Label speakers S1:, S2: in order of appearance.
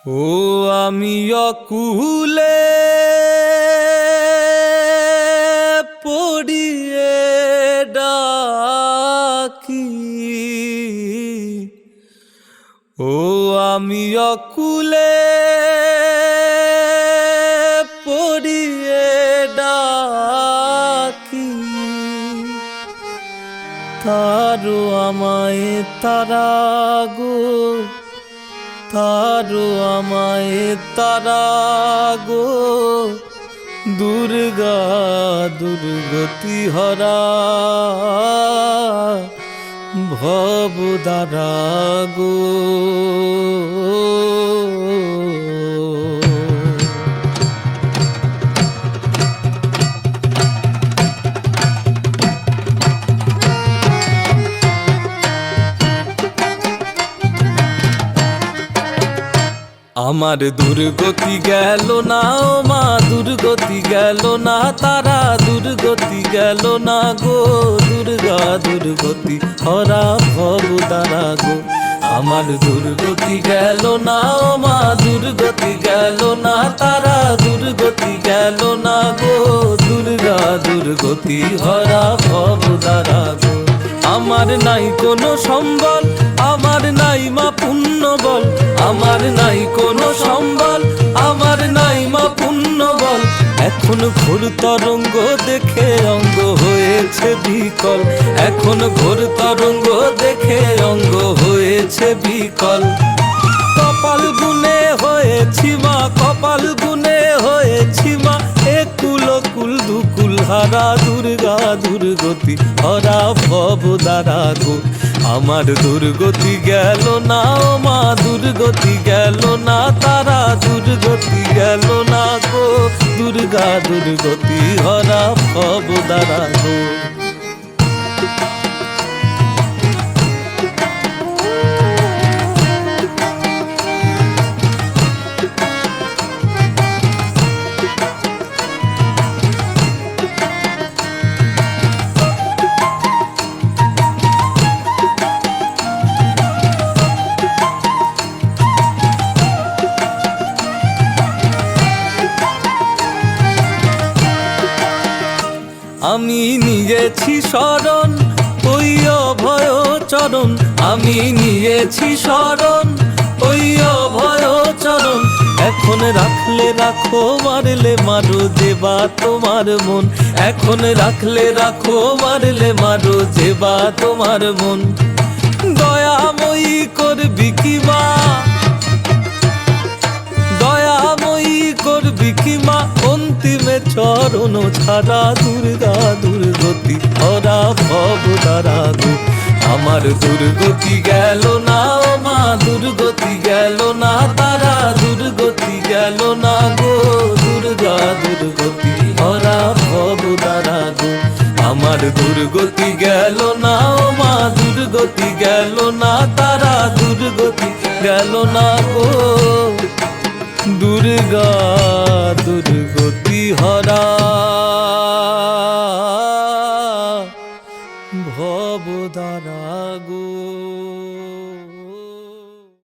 S1: ও আমি অকুলে পড়িয়ে ডাকি, ও আমি অকুলে পড়িয়ে ডাকি, তারো আমায় তারা গো, তারো আমায় তারা গো, দুর্গা দুর্গতি হরা ভবদারা গো। আমার দুর্গতি গেল না ও মা, দুর্গতি গেল না, তারা দুর্গতি গেল না গো, দুর্গা দুর্গতি হরা ভবদারা গো। আমার দুর্গতি গেল না ও মা, দুর্গতি গেল না, তারা দুর্গতি গেল না গো, দুর্গা দুর্গতি হরা ভবদারা গো। আমার নাই কোনো সম্বল, আমার নাই মা পুণ্য বল, আমার নাই কোনো সম্বল, আমার নাই মা পুণ্য বল। এখন ঘোর তরঙ্গ দেখে অঙ্গ হয়েছে বিকল, এখন ঘোর তরঙ্গ দেখে অঙ্গ হয়েছে বিকল। কপাল গুনে হয়েছি মা, কপাল গুনে হয়েছি মা, একুল কুল দুকুল হারা দুর্গা দুর্গতি হরা ভবদারা গো। আমার দুর্গতি গেল না ও মা, দুর্গতি গেল না, তারা দুর্গতি গেল না গো, দুর্গা দুর্গতি হরা ভবদারা গো। আমি নিয়েছি শরণ ওই অভয় চরণ, আমি নিয়েছি শরণ ওই অভয় চরণ। এখন রাখলে রাখো, মারলে মারো যেবা তোমার মন, এখন রাখলে রাখো, মারলে মারো যেবা তোমার মন। দয়াময়ী করবি কি মা, দয়াময়ী করবি কি মা, অন্তিমে চরণ ছাড়া দুর্গা দুর্গতি হরা ভবদারা গো। আমার দুর্গতি গেল না ও মা, দুর্গতি গেল না, তারা দুর্গতি গেল না গো, দুর্গা দুর্গতি হরা ভবদারা গো। আমার দুর্গতি গেল না ও মা, দুর্গতি গেল না, তারা দুর্গতি গেল না গো, দুর্গা দুর্গতি হরা